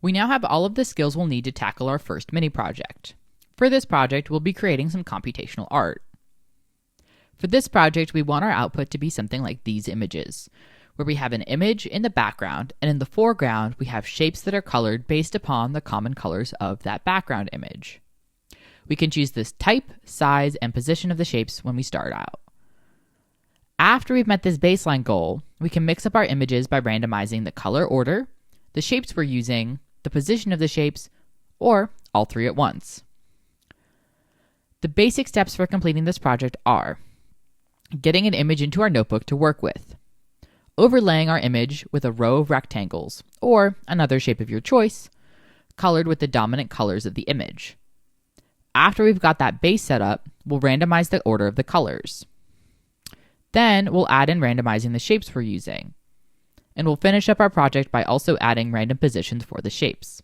We now have all of the skills we'll need to tackle our first mini project. For this project, we'll be creating some computational art. For this project, we want our output to be something like these images, where we have an image in the background, and in the foreground, we have shapes that are colored based upon the common colors of that background image. We can choose this type, size, and position of the shapes when we start out. After we've met this baseline goal, we can mix up our images by randomizing the color order, the shapes we're using, the position of the shapes, or all three at once. The basic steps for completing this project are getting an image into our notebook to work with, overlaying our image with a row of rectangles, or another shape of your choice, colored with the dominant colors of the image. After we've got that base set up, we'll randomize the order of the colors. Then we'll add in randomizing the shapes we're using. And we'll finish up our project by also adding random positions for the shapes.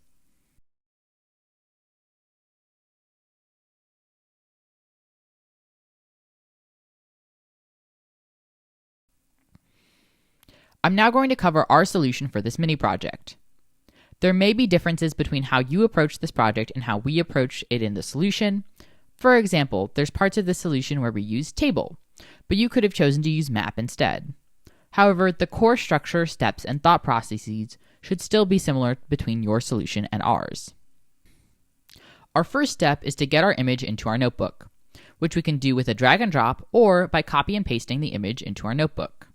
I'm now going to cover our solution for this mini project. There may be differences between how you approach this project and how we approach it in the solution. For example, there's parts of the solution where we use table, but you could have chosen to use map instead. However, the core structure, steps, and thought processes should still be similar between your solution and ours. Our first step is to get our image into our notebook, which we can do with a drag and drop or by copy and pasting the image into our notebook.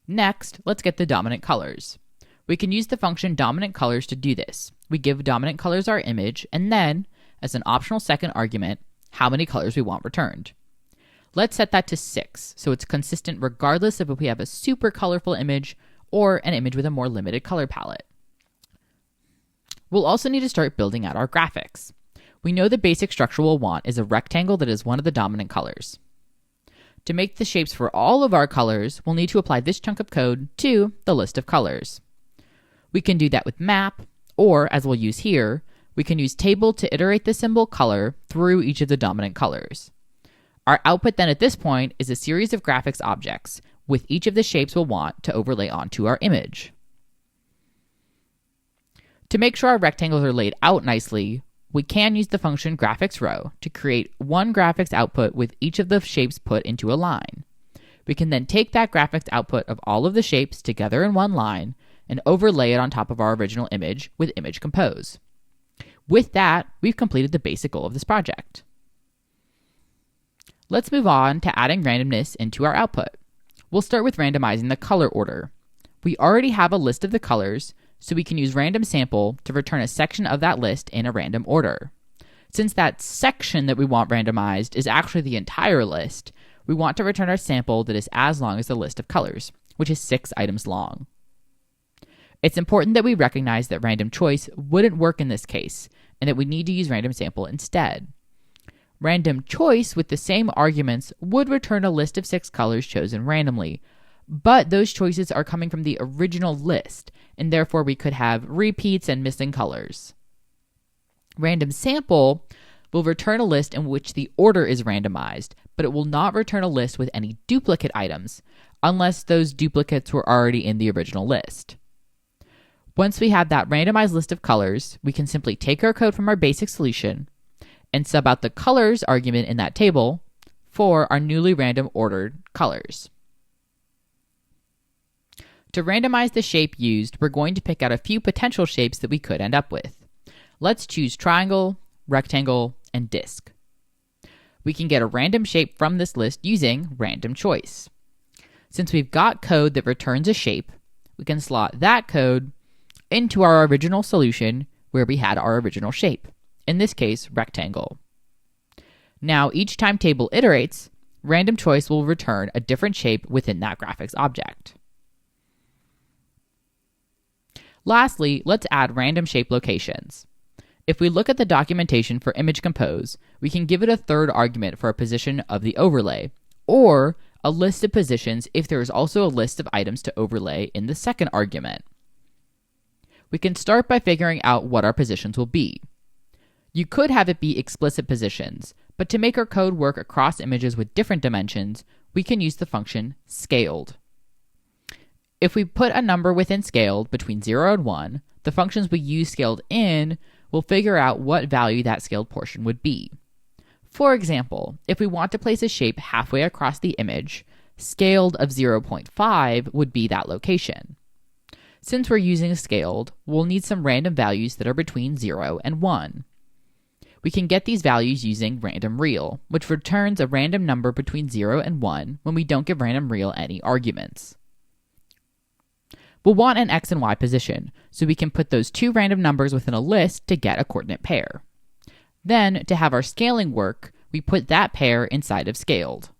Next, let's get the dominant colors. We can use the function dominant colors to do this. We give dominant colors our image, and then, as an optional second argument, how many colors we want returned. Let's set that to 6, so it's consistent regardless of if we have a super colorful image or an image with a more limited color palette. We'll also need to start building out our graphics. We know the basic structure we'll want is a rectangle that is one of the dominant colors. To make the shapes for all of our colors, we'll need to apply this chunk of code to the list of colors. We can do that with map, or as we'll use here, we can use table to iterate the symbol color through each of the dominant colors. Our output then at this point is a series of graphics objects with each of the shapes we'll want to overlay onto our image. To make sure our rectangles are laid out nicely, we can use the function graphicsRow to create one graphics output with each of the shapes put into a line. We can then take that graphics output of all of the shapes together in one line and overlay it on top of our original image with image compose. With that, we've completed the basic goal of this project. Let's move on to adding randomness into our output. We'll start with randomizing the color order. We already have a list of the colors, so we can use random sample to return a section of that list in a random order. Since that section that we want randomized is actually the entire list, we want to return our sample that is as long as the list of colors, which is 6 items long. It's important that we recognize that random choice wouldn't work in this case, and that we need to use random sample instead. Random choice with the same arguments would return a list of 6 colors chosen randomly, but those choices are coming from the original list, and therefore we could have repeats and missing colors. Random sample will return a list in which the order is randomized, but it will not return a list with any duplicate items, unless those duplicates were already in the original list. Once we have that randomized list of colors, we can simply take our code from our basic solution and sub out the colors argument in that table for our newly random ordered colors. To randomize the shape used, we're going to pick out a few potential shapes that we could end up with. Let's choose triangle, rectangle, and disc. We can get a random shape from this list using random choice. Since we've got code that returns a shape, we can slot that code into our original solution where we had our original shape, in this case, rectangle. Now, each time table iterates, random choice will return a different shape within that graphics object. Lastly, let's add random shape locations. If we look at the documentation for image compose, we can give it a third argument for a position of the overlay, or a list of positions if there is also a list of items to overlay in the second argument. We can start by figuring out what our positions will be. You could have it be explicit positions, but to make our code work across images with different dimensions, we can use the function scaled. If we put a number within scaled between 0 and 1, the functions we use scaled in will figure out what value that scaled portion would be. For example, if we want to place a shape halfway across the image, scaled of 0.5 would be that location. Since we're using scaled, we'll need some random values that are between 0 and 1. We can get these values using random real, which returns a random number between 0 and 1 when we don't give random real any arguments. We'll want an x and y position, so we can put those two random numbers within a list to get a coordinate pair. Then, to have our scaling work, we put that pair inside of scaled.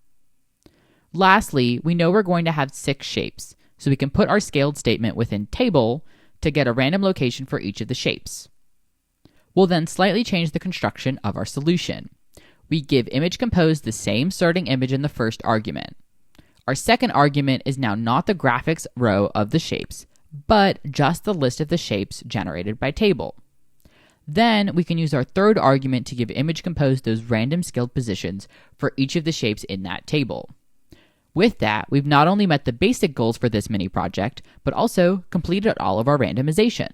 Lastly, we know we're going to have 6 shapes, so we can put our scaled statement within table to get a random location for each of the shapes. We'll then slightly change the construction of our solution. We give image compose the same starting image in the first argument. Our second argument is now not the graphics row of the shapes, but just the list of the shapes generated by table. Then we can use our third argument to give image compose those random scaled positions for each of the shapes in that table. With that, we've not only met the basic goals for this mini project, but also completed all of our randomization.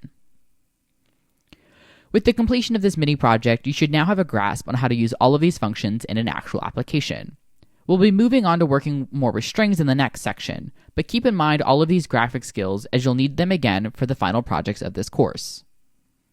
With the completion of this mini project, you should now have a grasp on how to use all of these functions in an actual application. We'll be moving on to working more with strings in the next section, but keep in mind all of these graphic skills as you'll need them again for the final projects of this course.